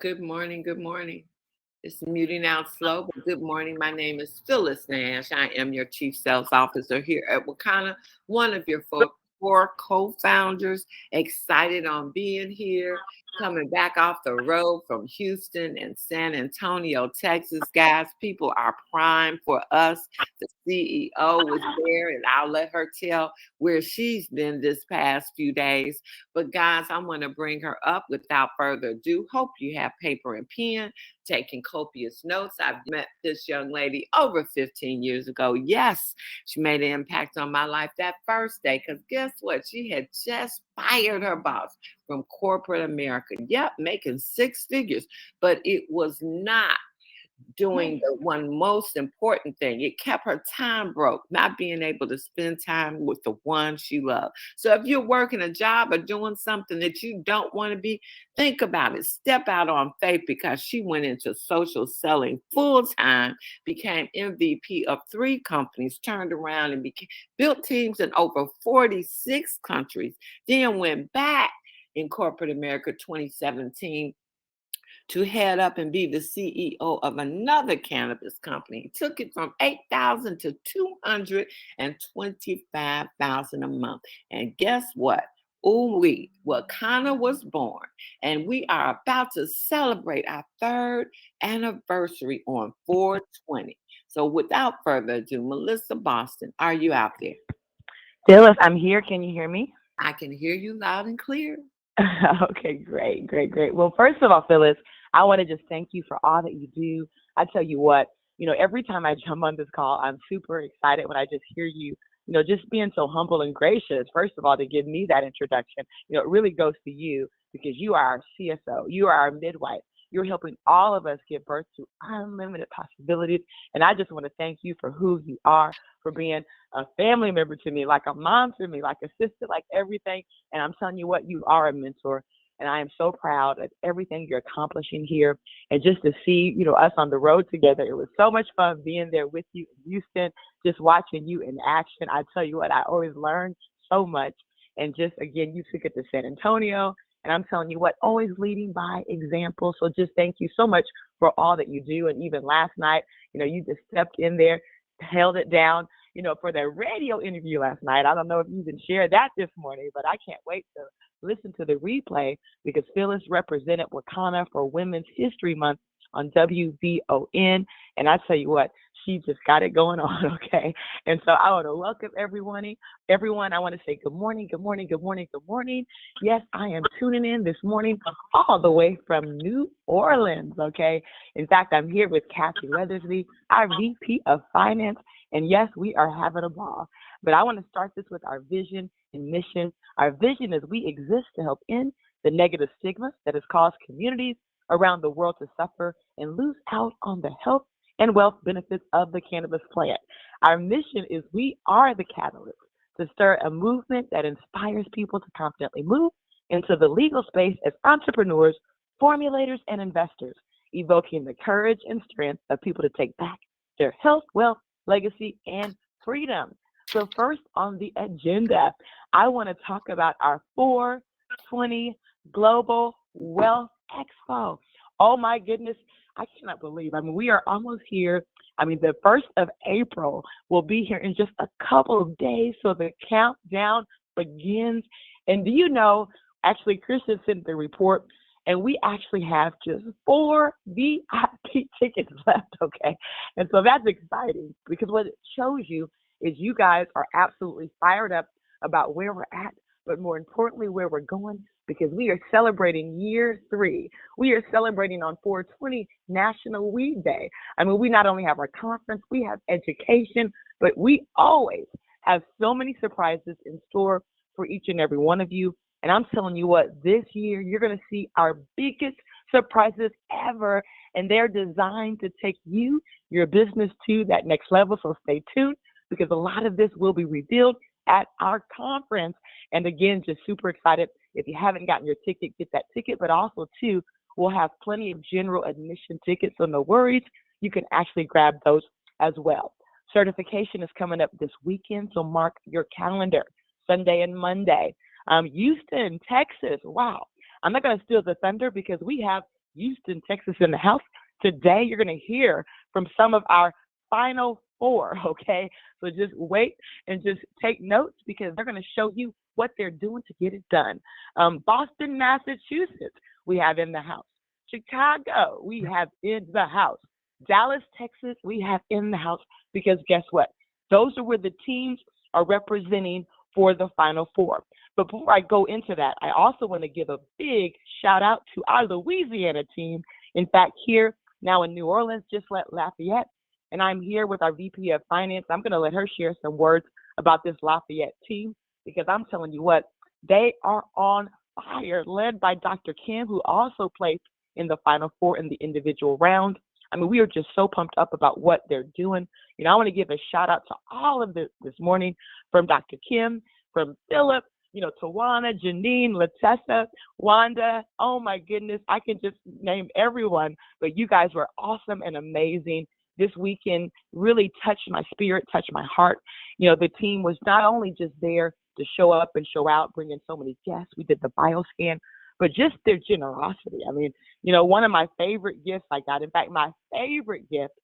Good morning. Good morning. It's muting out slow, but good morning. My name is Phyllis Nash. I am your Chief Sales Officer here at Wakanna, one of your four co-founders. Excited on being here, coming back off the road from Houston and San Antonio, Texas. Guys, people are primed for us. The CEO was there, and I'll let her tell where she's been this past few days. But guys, I want to bring her up without further ado. Hope you have paper and pen taking copious notes. I've met this young lady over 15 years ago. Yes, she made an impact on my life that first day because guess what? She had just fired her boss from corporate America. Yep, making six figures, but it was not doing the one most important thing. It kept her time broke, not being able to spend time with the one she loved. So if you're working a job or doing something that you don't want to be, think about it. Step out on faith because she went into social selling full time, became MVP of three companies, turned around and built teams in over 46 countries, then went back in corporate America 2017 to head up and be the CEO of another cannabis company. He took it from 8,000 to 225,000 a month. And guess what? Wakanna was born, and we are about to celebrate our third anniversary on 420. So without further ado, Melissa Boston, are you out there? Phyllis, I'm here. Can you hear me? I can hear you loud and clear. Okay, great, great, great. Well, first of all, Phyllis, I want to just thank you for all that you do. I tell you what, every time I jump on this call, I'm super excited when I just hear you, just being so humble and gracious. First of all, to give me that introduction, it really goes to you because you are our CSO, you are our midwife. You're helping all of us give birth to unlimited possibilities. And I just want to thank you for who you are, for being a family member to me, like a mom to me, like a sister, like everything. And I'm telling you what, you are a mentor. And I am so proud of everything you're accomplishing here. And just to see, us on the road together, it was so much fun being there with you in Houston, just watching you in action. I tell you what, I always learn so much. And just again, you took it to San Antonio. And I'm telling you what, always leading by example. So just thank you so much for all that you do. And even last night, you just stepped in there, held it down, for the radio interview last night. I don't know if you can share that this morning, but I can't wait to listen to the replay because Phyllis represented Wakanna for Women's History Month on WVON. And I tell you what, she just got it going on, okay? And so I want to welcome everyone. Everyone, I want to say good morning, good morning, good morning, good morning. Yes, I am tuning in this morning all the way from New Orleans, okay? In fact, I'm here with Kathy Weathersby, our VP of Finance. And yes, we are having a ball. But I want to start this with our vision and mission. Our vision is we exist to help end the negative stigma that has caused communities around the world to suffer and lose out on the health and wealth benefits of the cannabis plant. Our mission is we are the catalyst to stir a movement that inspires people to confidently move into the legal space as entrepreneurs, formulators, and investors, evoking the courage and strength of people to take back their health, wealth, legacy, and freedom. So first on the agenda, I want to talk about our 420 Global Wealth Expo. Oh my goodness, I cannot believe. We are almost here. The 1st of April will be here in just a couple of days. So the countdown begins. And do you know, actually, Christian sent the report, and we actually have just 4 VIP tickets left, okay? And so that's exciting because what it shows you is you guys are absolutely fired up about where we're at, but more importantly, where we're going, because we are celebrating year 3. We are celebrating on 420 National Weed Day. We not only have our conference, we have education, but we always have so many surprises in store for each and every one of you. And I'm telling you what, this year, you're going to see our biggest surprises ever. And they're designed to take you, your business to that next level. So stay tuned because a lot of this will be revealed at our conference. And again, just super excited. If you haven't gotten your ticket, get that ticket. But also, too, we'll have plenty of general admission tickets. So no worries. You can actually grab those as well. Certification is coming up this weekend. So mark your calendar, Sunday and Monday. Houston, Texas. Wow. I'm not going to steal the thunder because we have Houston, Texas in the house. Today, you're going to hear from some of our Final Four, okay? So just wait and just take notes because they're going to show you what they're doing to get it done. Boston, Massachusetts, we have in the house. Chicago, we have in the house. Dallas, Texas, we have in the house because guess what? Those are where the teams are representing for the Final Four. But before I go into that, I also want to give a big shout out to our Louisiana team. In fact, here now in New Orleans, just let Lafayette, and I'm here with our VP of Finance. I'm going to let her share some words about this Lafayette team because I'm telling you what, they are on fire, led by Dr. Kim, who also placed in the Final Four in the individual round. I mean, we are just so pumped up about what they're doing. You know, I want to give a shout out to all of this morning from Dr. Kim, from Philip, you know, Tawana, Janine, Latessa, Wanda. Oh my goodness, I can just name everyone, but you guys were awesome and amazing. This weekend really touched my spirit, touched my heart. You know, the team was not only just there to show up and show out, bring in so many guests. We did the bio scan, but just their generosity. I mean, you know, one of my favorite gifts I got, in fact, my favorite gift,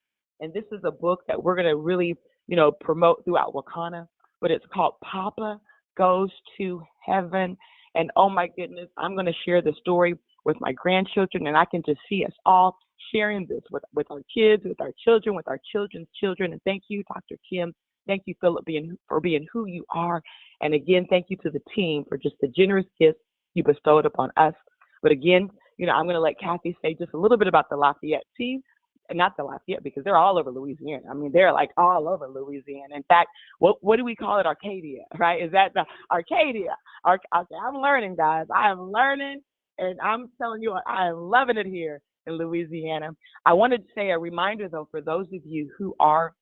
and this is a book that we're going to really, you know, promote throughout Wakanna, but it's called Papa Goes to Heaven. And oh my goodness, I'm going to share the story with my grandchildren, and I can just see us all sharing this with our kids, with our children, with our children's children. And thank you, Dr. Kim. Thank you, Philip, for being who you are. And again, thank you to the team for just the generous gifts you bestowed upon us. But again, you know, I'm going to let Kathy say just a little bit about the Lafayette team, and not the Lafayette because they're all over Louisiana. I mean, they're like all over Louisiana. In fact, what do we call it? Arcadia, right? Is that the Arcadia? Okay, I'm learning, guys. I am learning, and I'm telling you, I am loving it here in Louisiana. I wanted to say a reminder, though, for those of you who are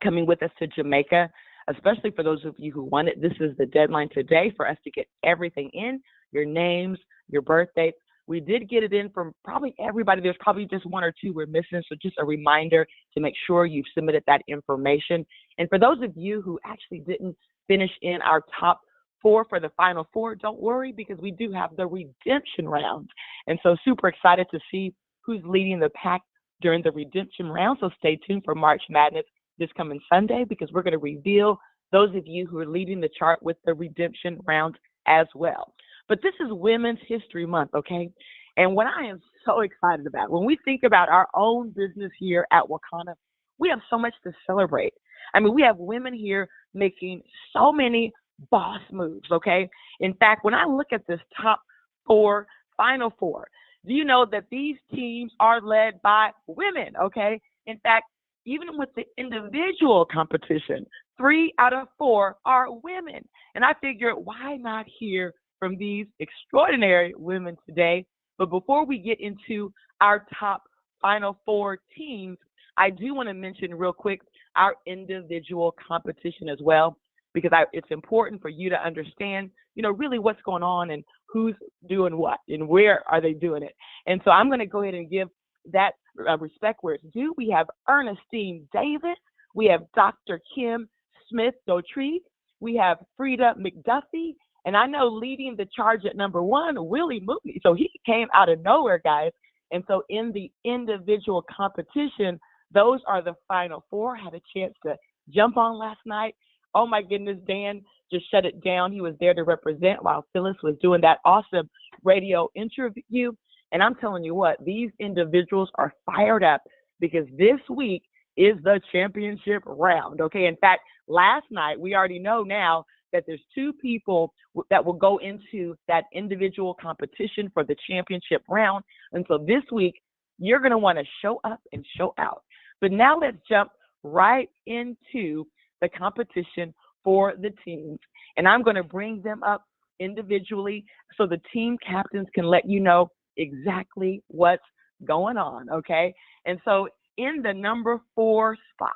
coming with us to Jamaica, especially for those of you who want it, this is the deadline today for us to get everything in, your names, your birth dates. We did get it in from probably everybody. There's probably just one or two we're missing. So just a reminder to make sure you've submitted that information. And for those of you who actually didn't finish in our top four for the Final Four, don't worry because we do have the redemption round. And so super excited to see who's leading the pack during the redemption round. So stay tuned for March Madness this coming Sunday because we're going to reveal those of you who are leading the chart with the redemption round as well. But this is Women's History Month, okay? And what I am so excited about, when we think about our own business here at Wakanna, we have so much to celebrate. I mean, we have women here making so many boss moves, okay? In fact, when I look at this top four, Final Four, do you know that these teams are led by women, okay? In fact, even with the individual competition, 3 out of 4 are women. And I figured, why not hear from these extraordinary women today? But before we get into our top Final Four teams, I do want to mention real quick our individual competition as well, because it's important for you to understand, you know, really what's going on and who's doing what and where are they doing it. And so I'm going to go ahead and give that respect where it's due. We have Ernestine Davis. We have Dr. Kim Smith-Dotree. We have Frida McDuffie. And I know leading the charge at number 1, Willie Mooney. So he came out of nowhere, guys. And so in the individual competition, those are the Final Four. Had a chance to jump on last night. Oh my goodness, Dan just shut it down. He was there to represent while Phyllis was doing that awesome radio interview. And I'm telling you what, these individuals are fired up because this week is the championship round. Okay. In fact, last night, we already know now that there's 2 people that will go into that individual competition for the championship round. And so this week, you're going to want to show up and show out. But now let's jump right into the competition for the teams. And I'm going to bring them up individually so the team captains can let you know exactly what's going on, okay? And so in the number 4 spot,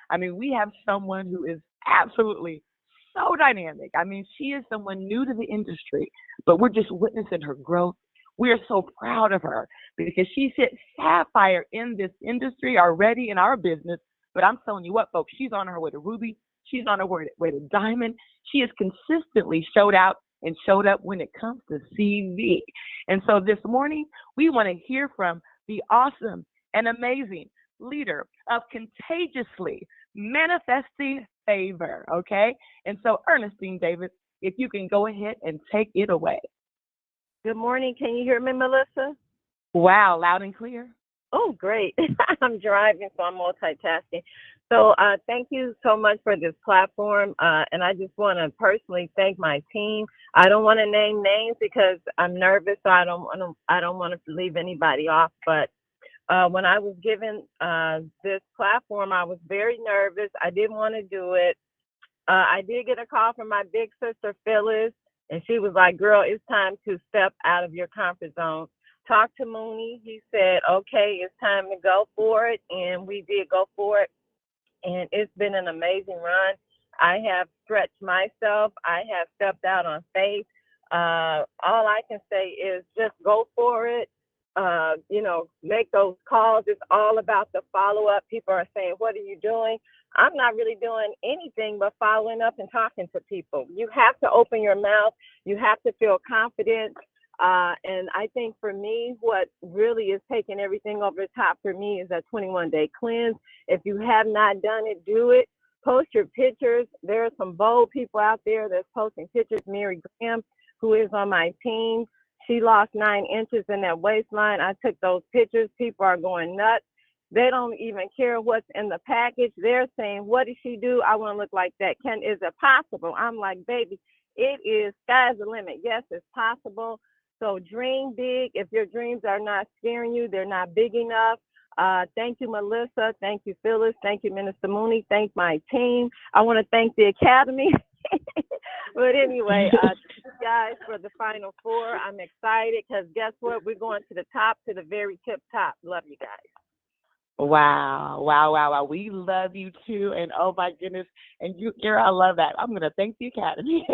I mean, we have someone who is absolutely so dynamic. I mean, she is someone new to the industry, but we're just witnessing her growth. We are so proud of her because she's hit sapphire in this industry already in our business. But I'm telling you what, folks, she's on her way to ruby. She's on her way to diamond. She has consistently showed out and showed up when it comes to CV. And so this morning, we want to hear from the awesome and amazing leader of contagiously manifesting favor. Okay. And so, Ernestine Davis, if you can go ahead and take it away. Good morning. Can you hear me, Melissa? Wow, loud and clear. Oh, great. I'm driving, so I'm multitasking. So thank you so much for this platform. And I just want to personally thank my team. I don't want to name names because I'm nervous, so I don't want to leave anybody off. But when I was given this platform, I was very nervous. I didn't want to do it. I did get a call from my big sister, Phyllis, and she was like, girl, it's time to step out of your comfort zone. Talk to Mooney. He said, okay, it's time to go for it. And we did go for it. And it's been an amazing run. I have stretched myself. I have stepped out on faith. All I can say is just go for it. Make those calls. It's all about the follow-up. People are saying, what are you doing? I'm not really doing anything but following up and talking to people. You have to open your mouth. You have to feel confident. And I think for me, what really is taking everything over the top for me is that 21-day cleanse. If you have not done it, do it. Post your pictures. There are some bold people out there that's posting pictures. Mary Graham, who is on my team, she lost 9 inches in that waistline. I took those pictures. People are going nuts. They don't even care what's in the package. They're saying, what did she do? I want to look like that. Is it possible? I'm like, baby, it is, sky's the limit. Yes, it's possible. So dream big. If your dreams are not scaring you, they're not big enough. Thank you, Melissa. Thank you, Phyllis. Thank you, Minister Mooney. Thank my team. I want to thank the Academy. But anyway, thank you guys for the Final Four. I'm excited because guess what? We're going to the top, to the very tip top. Love you guys. Wow, wow, wow, wow. We love you too. And oh my goodness. And you, Kira, I love that. I'm going to thank the Academy.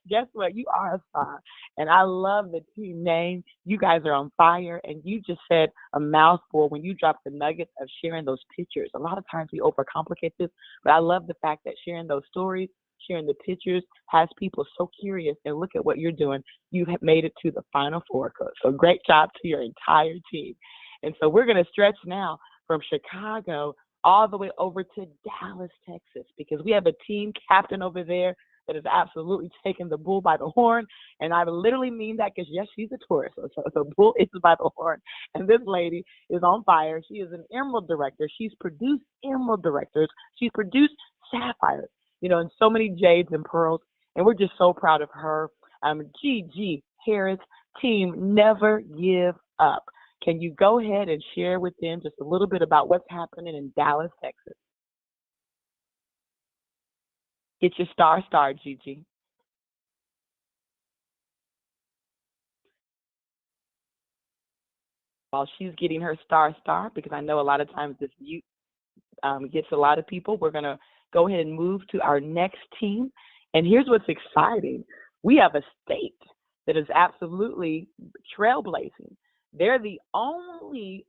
Guess what? You are a star. And I love the team name. You guys are on fire. And you just said a mouthful when you dropped the nuggets of sharing those pictures. A lot of times we overcomplicate this, but I love the fact that sharing those stories, sharing the pictures has people so curious. And look at what you're doing. You have made it to the Final Four. So great job to your entire team. And so we're going to stretch now from Chicago all the way over to Dallas, Texas, because we have a team captain over there that is absolutely taking the bull by the horn. And I literally mean that because, yes, she's a Taurus. So bull is by the horn. And this lady is on fire. She is an Emerald director. She's produced Emerald directors. She's produced sapphires, and so many jades and pearls. And we're just so proud of her. Gigi Harris, team Never Give Up. Can you go ahead and share with them just a little bit about what's happening in Dallas, Texas? Get your star, Gigi. While she's getting her star, because I know a lot of times this mute gets a lot of people, we're going to go ahead and move to our next team. And here's what's exciting. We have a state that is absolutely trailblazing. They're the only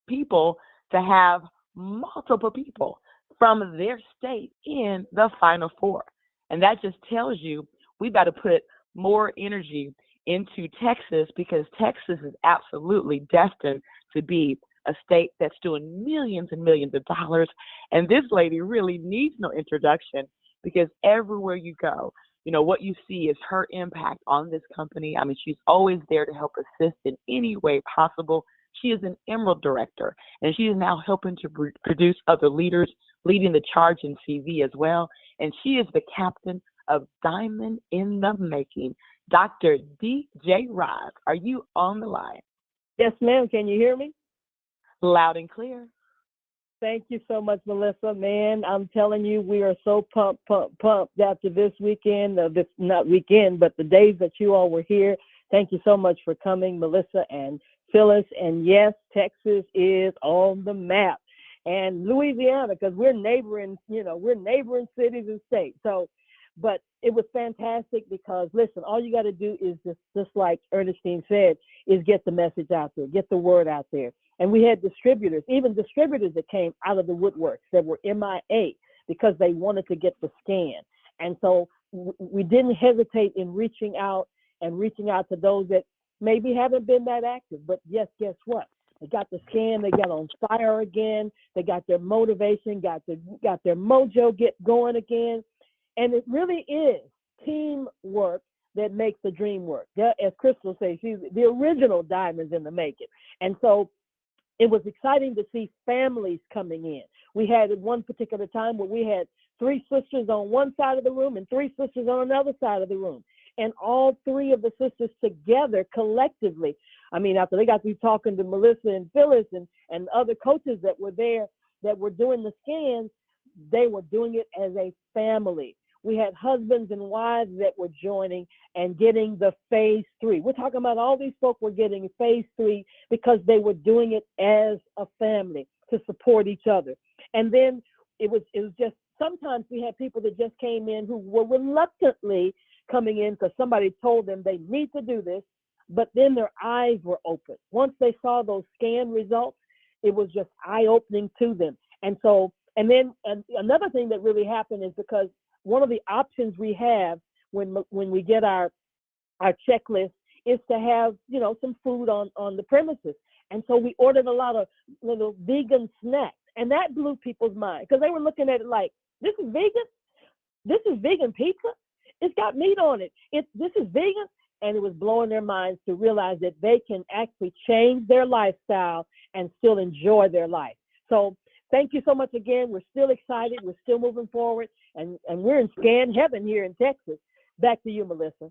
people to have multiple people from their state in the Final Four. And that just tells you we've got to put more energy into Texas, because Texas is absolutely destined to be a state that's doing millions and millions of dollars. And this lady really needs no introduction, because everywhere you go, what you see is her impact on this company. I mean, she's always there to help assist in any way possible. She is an Emerald director, and she is now helping to produce other leaders, leading the charge in CV as well. And she is the captain of Diamond in the Making. Dr. DJ Ross, are you on the line? Yes, ma'am. Can you hear me? Loud and clear. Thank you so much, Melissa. Man, I'm telling you, we are so pumped after this weekend, not weekend, but the days that you all were here. Thank you so much for coming, Melissa and Phyllis. And yes, Texas is on the map. And Louisiana, because we're neighboring cities and states. So, but it was fantastic because, listen, all you got to do is just like Ernestine said, is get the message out there, get the word out there. And we had distributors that came out of the woodworks that were MIA because they wanted to get the scan. And so we didn't hesitate in reaching out to those that maybe haven't been that active. But yes, guess what? They got the scan, they got on fire again, they got their motivation, got their mojo get going again. And it really is teamwork that makes the dream work. As Crystal says, she's the original diamonds in the making. And so it was exciting to see families coming in. We had at one particular time where we had 3 sisters on one side of the room and 3 sisters on another side of the room. And all 3 of the sisters together collectively, I mean, after they got through talking to Melissa and Phyllis and other coaches that were there that were doing the scans, they were doing it as a family. We had husbands and wives that were joining and getting the phase 3. We're talking about all these folk were getting phase 3 because they were doing it as a family to support each other. And then it was just, sometimes we had people that just came in who were reluctantly coming in because somebody told them they need to do this, but then their eyes were open. Once they saw those scan results, it was just eye-opening to them. And so, and then another thing that really happened is because one of the options we have when we get our checklist is to have, you know, some food on the premises. And so we ordered a lot of little vegan snacks, and that blew people's mind because they were looking at it like, this is vegan? This is vegan pizza? It's got meat on it. This is vegan? And it was blowing their minds to realize that they can actually change their lifestyle and still enjoy their life. So thank you so much again. We're still excited. We're still moving forward. And we're in scan heaven here in Texas. Back to you, Melissa.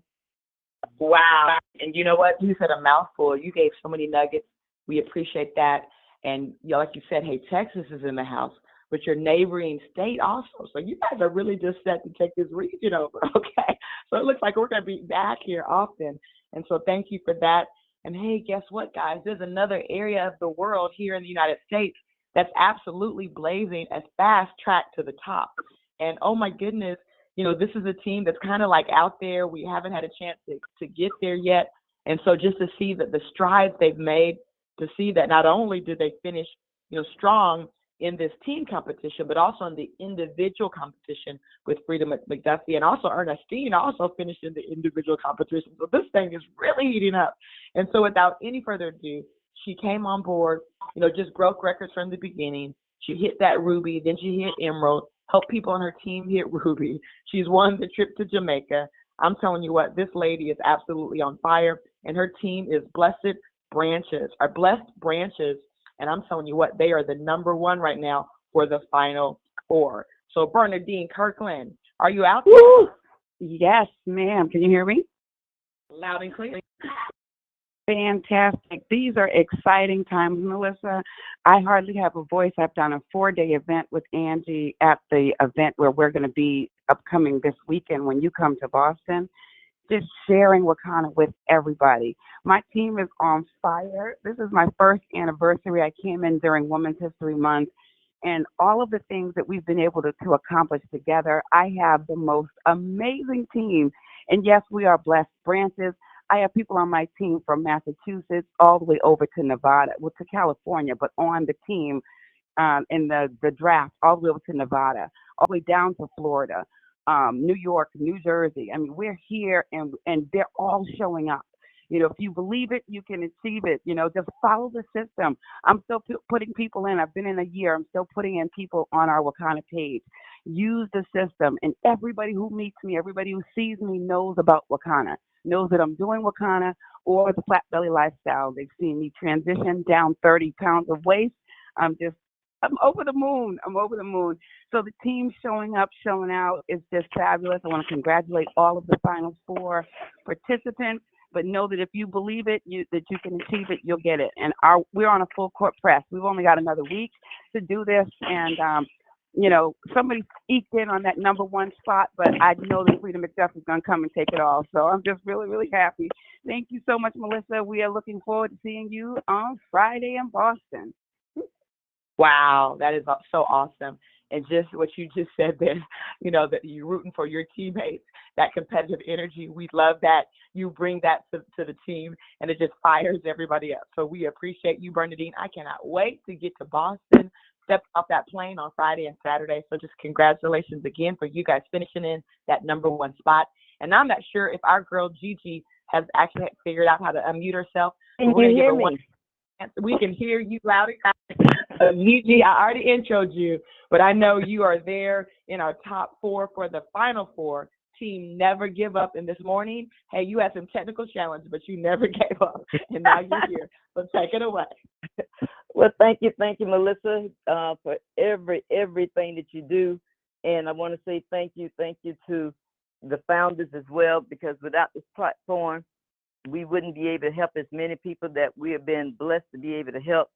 Wow. And you know what? You said a mouthful. You gave so many nuggets. We appreciate that. And like you said, hey, Texas is in the house, but your neighboring state also. So you guys are really just set to take this region over, okay? So it looks like we're going to be back here often. And so thank you for that. And hey, guess what, guys? There's another area of the world here in the United States that's absolutely blazing a fast track to the top. And oh my goodness, you know, this is a team that's kind of like out there. We haven't had a chance to get there yet. And so just to see that the strides they've made, to see that not only did they finish, you know, strong in this team competition, but also in the individual competition with Freedom McDuffie, and also Ernestine also finished in the individual competition. So this thing is really heating up. And so without any further ado, she came on board, you know, just broke records from the beginning. She hit that ruby, then she hit emerald, helped people on her team hit ruby. She's won the trip to Jamaica. I'm telling you what, this lady is absolutely on fire, and her team is Blessed Branches. And I'm telling you what, they are the number 1 right now for the Final 4. So Bernadine Kirkland, are you out there? Woo! Yes, ma'am. Can you hear me? Loud and clear. Fantastic. These are exciting times, Melissa. I hardly have a voice. I've done a 4-day event with Angie at the event where we're going to be upcoming this weekend when you come to Boston. Just sharing Wakanna with everybody. My team is on fire. This is my first anniversary. I came in during Women's History Month, and all of the things that we've been able to accomplish together. I have the most amazing team. And yes, we are Blessed Branches. I have people on my team from Massachusetts all the way over to Nevada, well, to California, but on the team in the draft all the way over to Nevada, all the way down to Florida, New York, New Jersey. I mean, we're here and they're all showing up. You know, if you believe it, you can achieve it. You know, just follow the system. I'm still putting people in. I've been in a year. I'm still putting in people on our Wakanna page. Use the system. And everybody who meets me, everybody who sees me knows about Wakanna, knows that I'm doing Wakanna or the flat belly lifestyle. They've seen me transition down 30 pounds of waist. I'm over the moon. I'm over the moon. So the team showing up, showing out is just fabulous. I want to congratulate all of the Final 4 participants. But know that if you believe it, that you can achieve it, you'll get it. And we're on a full court press. We've only got another week to do this. And, you know, somebody eked in on that number 1 spot, but I know that Freedom McDuffie is going to come and take it all. So I'm just really, really happy. Thank you so much, Melissa. We are looking forward to seeing you on Friday in Boston. Wow, that is so awesome. And just what you just said there, you know, that you're rooting for your teammates, that competitive energy. We love that you bring that to the team, and it just fires everybody up. So we appreciate you, Bernadine. I cannot wait to get to Boston stepped off that plane on Friday and Saturday. So just congratulations again for you guys finishing in that #1 spot. And I'm not sure if our girl Gigi has actually figured out how to unmute herself. Can you hear me? We can hear you loud and clear. Gigi, I already introed you, but I know you are there in our top 4 for the final 4. Team Never Give Up. And this morning, hey, you had some technical challenges, but you never gave up, and now you're here. So take it away. Well, thank you, Melissa, for everything that you do. And I want to say thank you to the founders as well, because without this platform, we wouldn't be able to help as many people that we have been blessed to be able to help,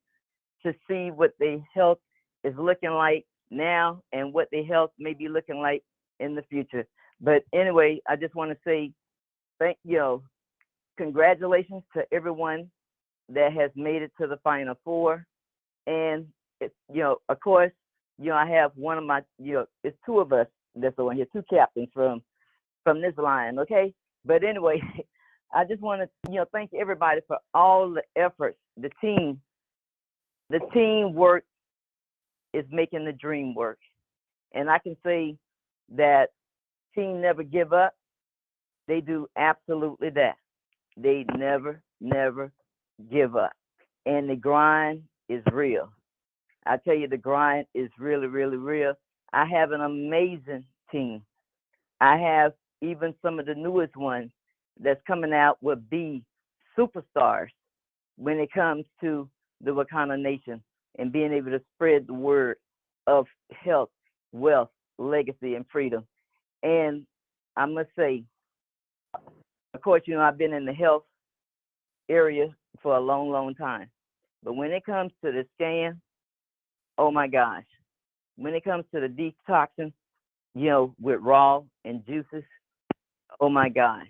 to see what their health is looking like now and what their health may be looking like in the future. But anyway, I just want to say congratulations to everyone that has made it to the final 4. And of course, I have one of my, it's 2 of us that's on here, 2 captains from this line, okay? But anyway, I just want to, thank everybody for all the efforts. The teamwork is making the dream work. And I can say that Team Never Give Up, they do absolutely that. They never give up. And the grind is real. I tell you, the grind is really, really real. I have an amazing team. I have even some of the newest ones that's coming out will be superstars when it comes to the Wakanna Nation and being able to spread the word of health, wealth, legacy, and freedom. And I must say, of course, I've been in the health area for a long, long time. But when it comes to the scan, oh my gosh. When it comes to the detoxing, with raw and juices, oh my God.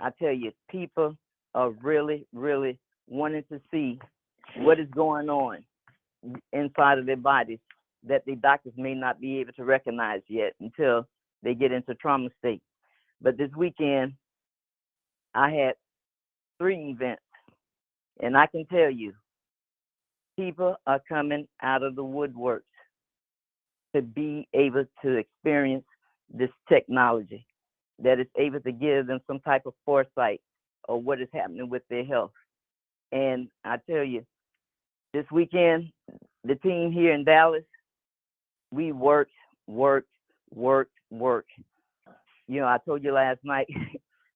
I tell you, people are really, really wanting to see what is going on inside of their bodies that the doctors may not be able to recognize yet until they get into trauma state. But this weekend, I had 3 events, and I can tell you, people are coming out of the woodworks to be able to experience this technology that is able to give them some type of foresight of what is happening with their health. And I tell you, this weekend, the team here in Dallas, we worked. I told you last night,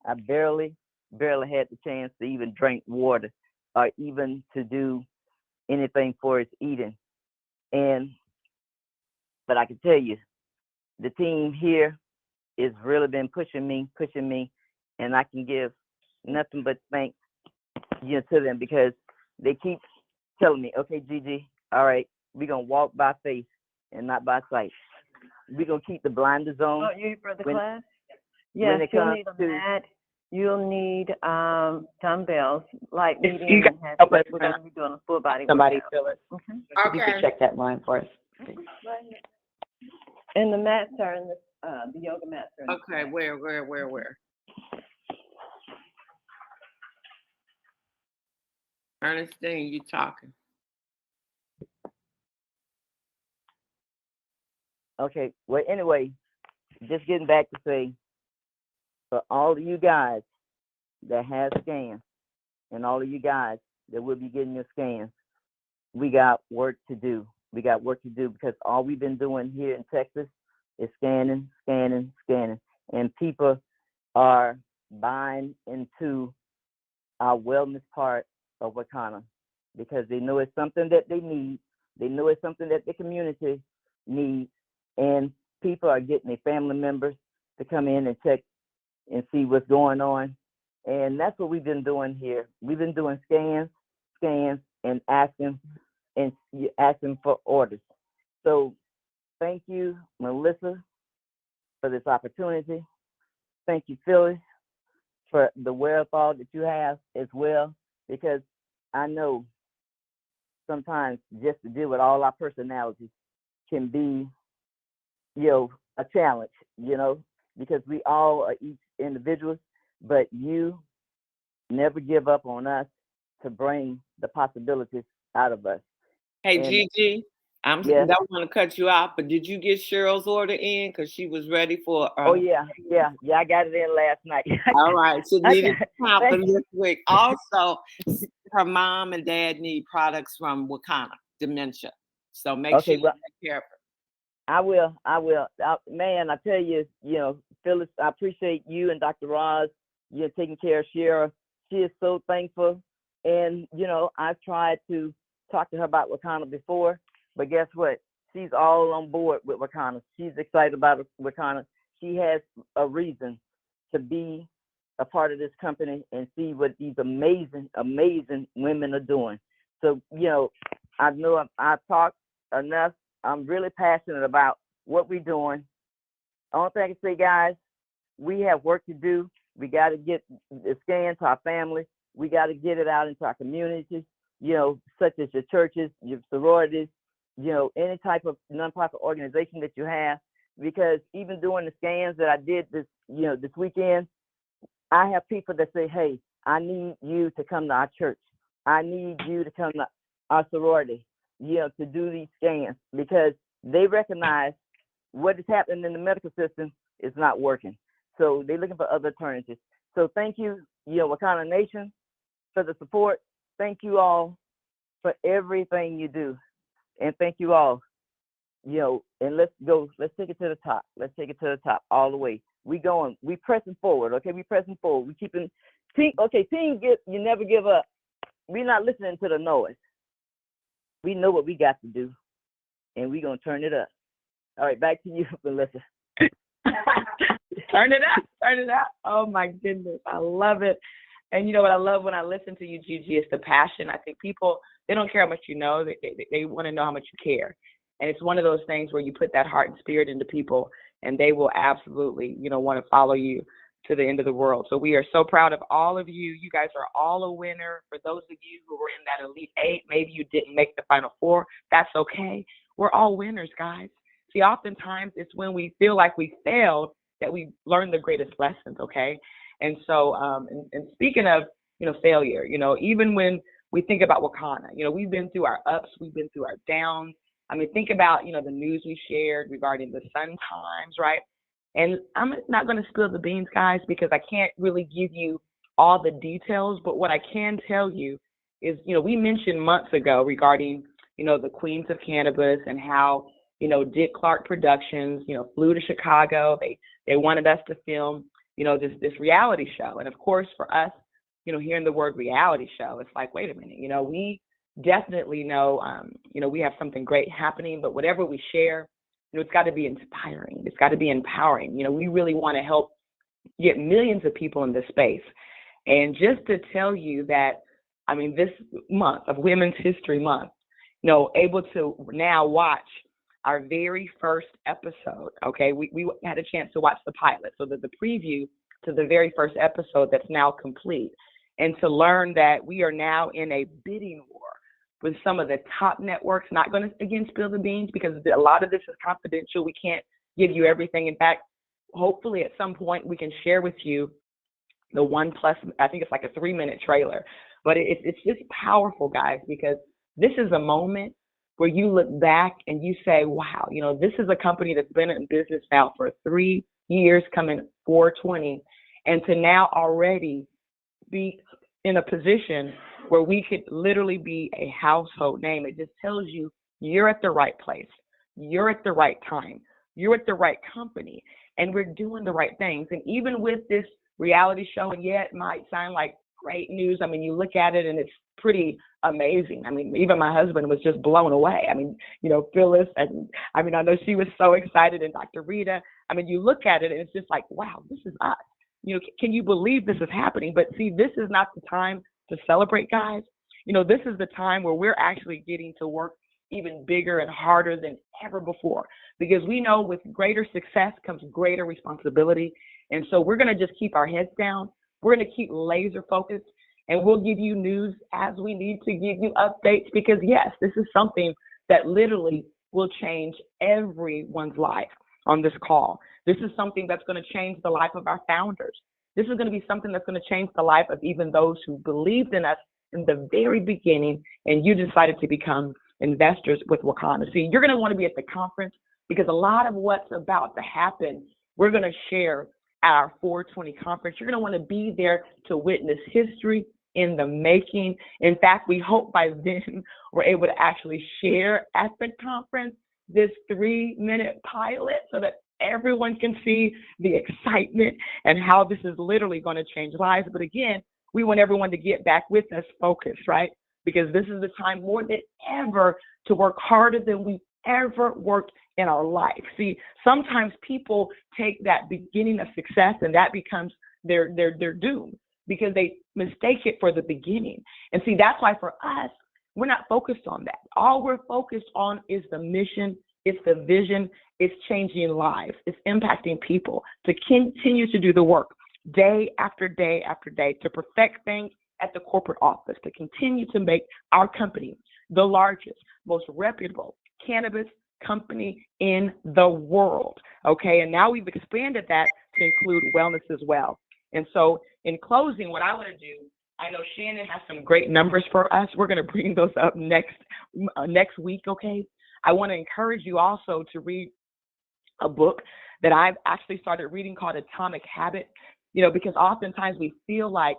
I barely had the chance to even drink water or even to do anything for its eating. But I can tell you, the team here has really been pushing me, and I can give nothing but thanks to them, because they keep telling me, okay, Gigi, all right, we're going to walk by faith and not by sight. We're going to keep the blinders on. Oh, you for the class? Yes, you'll need a mat. You'll need dumbbells, light, medium, and heavy. We're going to be doing a full body Somebody workout. fill it. Okay. You can check that line for us. And the mats are in the yoga mats are in Okay, where? Ernestine, you talking. Okay, well, anyway, just getting back to say, for all of you guys that have scans and all of you guys that will be getting your scans, we got work to do. Because all we've been doing here in Texas is scanning. And people are buying into our wellness part of Wakanna because they know it's something that they need. They know it's something that the community needs. And people are getting their family members to come in and check and see what's going on. And that's what we've been doing here. We've been doing scans, and asking for orders. So thank you, Melissa, for this opportunity. Thank you, Phyllis, for the wherewithal that you have as well, because I know sometimes just to deal with all our personalities can be, a challenge, because we all are each individuals, but you never give up on us to bring the possibilities out of us. Hey, And Gigi, I Yes. don't want to cut you off, but did you get Cheryl's order in? Because she was ready for. Oh yeah. I got it in last night. All right, she needed to happen Thank this week. Also, her mom and dad need products from Wakanna Dementia, so make sure Okay, you well, take care of her. I will. Man, I tell you, Phyllis, I appreciate you and Dr. Roz, taking care of Shira. She is so thankful. And, I've tried to talk to her about Wakanna before, but guess what? She's all on board with Wakanna. She's excited about Wakanna. She has a reason to be a part of this company and see what these amazing, amazing women are doing. So, I know I've talked enough. I'm really passionate about what we're doing. Only thing I can say, guys, we have work to do. We got to get the scan to our family. We got to get it out into our communities, such as your churches, your sororities, any type of nonprofit organization that you have. Because even doing the scans that I did this weekend, I have people that say, hey, I need you to come to our church. I need you to come to our sorority, to do these scans, because they recognize what is happening in the medical system is not working. So they're looking for other alternatives. So thank you, Wakanna Nation, for the support. Thank you all for everything you do. And thank you all, and let's take it to the top. Let's take it to the top all the way. We pressing forward, okay? We pressing forward. We keeping, team, you never give up. We're not listening to the noise. We know what we got to do, and we're going to turn it up. All right, back to you, Melissa. Turn it up. Oh, my goodness. I love it. And you know what I love when I listen to you, Gigi, is the passion. I think people, they don't care how much you know. They want to know how much you care. And it's one of those things where you put that heart and spirit into people, and they will absolutely, want to follow you to the end of the world. So we are so proud of all of you. You guys are all a winner. For those of you who were in that Elite 8, maybe you didn't make the Final 4. That's okay. We're all winners, guys. See, oftentimes it's when we feel like we failed that we learn the greatest lessons, okay? And so, and speaking of, failure, even when we think about Wakanna, we've been through our ups, we've been through our downs. I mean, think about, the news we shared regarding the Sun Times, right? And I'm not going to spill the beans, guys, because I can't really give you all the details. But what I can tell you is, we mentioned months ago regarding, the Queens of Cannabis and how, Dick Clark Productions, flew to Chicago. They wanted us to film, this reality show. And of course, for us, hearing the word reality show, it's like, wait a minute, we definitely know, we have something great happening, but whatever we share, it's got to be inspiring. It's got to be empowering. We really want to help get millions of people in this space. And just to tell you that, this month of Women's History Month, able to now watch our very first episode, okay? We had a chance to watch the pilot, so the preview to the very first episode that's now complete, and to learn that we are now in a bidding war with some of the top networks. Not going to, again, spill the beans because a lot of this is confidential. We can't give you everything. In fact, hopefully at some point we can share with you the 1+, I think it's like a 3-minute trailer. But it's just powerful, guys, because this is a moment where you look back and you say, wow, this is a company that's been in business now for 3 years, coming 420, and to now already be in a position where we could literally be a household name. It just tells you you're at the right place. You're at the right time. You're at the right company. And we're doing the right things. And even with this reality show, and yeah, it might sound like great news. You look at it and it's pretty amazing. Even my husband was just blown away. Phyllis, and I know she was so excited, and Dr. Rita. You look at it and it's just like, wow, this is us. Can you believe this is happening? But see, this is not the time to celebrate, guys. This is the time where we're actually getting to work even bigger and harder than ever before, because we know with greater success comes greater responsibility. And so we're going to just keep our heads down. We're going to keep laser focused, and we'll give you news as we need to give you updates, because yes, this is something that literally will change everyone's life on this call. This is something that's going to change the life of our founders. This is going to be something that's going to change the life of even those who believed in us in the very beginning, and you decided to become investors with Wakanna. See, you're going to want to be at the conference because a lot of what's about to happen, we're going to share at our 420 conference. You're going to want to be there to witness history in the making. In fact, we hope by then we're able to actually share at the conference this 3-minute pilot so that everyone can see the excitement and how this is literally going to change lives. But again, we want everyone to get back with us focused, right? Because this is the time more than ever to work harder than we've ever worked in our life. See, sometimes people take that beginning of success and that becomes their doom because they mistake it for the beginning. And see, that's why for us, we're not focused on that. All we're focused on is the mission, it's the vision, it's changing lives, it's impacting people to continue to do the work day after day after day, to perfect things at the corporate office, to continue to make our company the largest, most reputable cannabis company in the world. Okay, and now we've expanded that to include wellness as well. And so in closing, what I want to do, I know Shannon has some great numbers for us. We're going to bring those up next week, okay? I want to encourage you also to read a book that I've actually started reading called Atomic Habits, because oftentimes we feel like,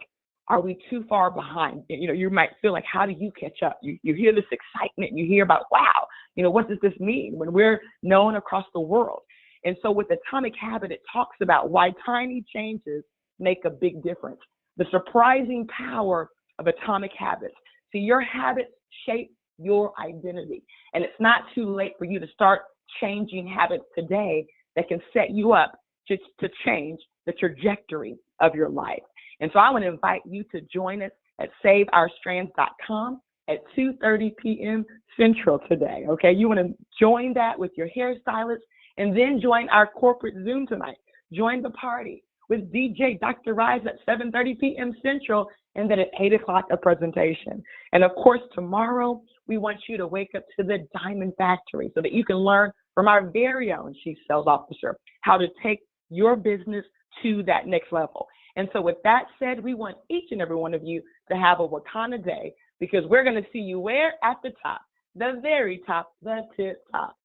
are we too far behind? You might feel like, how do you catch up? You hear this excitement, you hear about, wow, what does this mean when we're known across the world? And so with Atomic Habit, it talks about why tiny changes make a big difference. The surprising power of atomic habits. See, your habits shape your identity. And it's not too late for you to start changing habits today that can set you up to change the trajectory of your life. And so I want to invite you to join us at saveourstrands.com at 2:30 p.m. Central today. Okay, you want to join that with your hairstylist and then join our corporate Zoom tonight. Join the party with DJ Dr. Rise at 7:30 p.m. Central, and then at 8 o'clock a presentation. And of course, tomorrow, we want you to wake up to the Diamond Factory so that you can learn from our very own Chief Sales Officer how to take your business to that next level. And so with that said, we want each and every one of you to have a Wakanna day, because we're going to see you where? At the top, the very top, the tip top.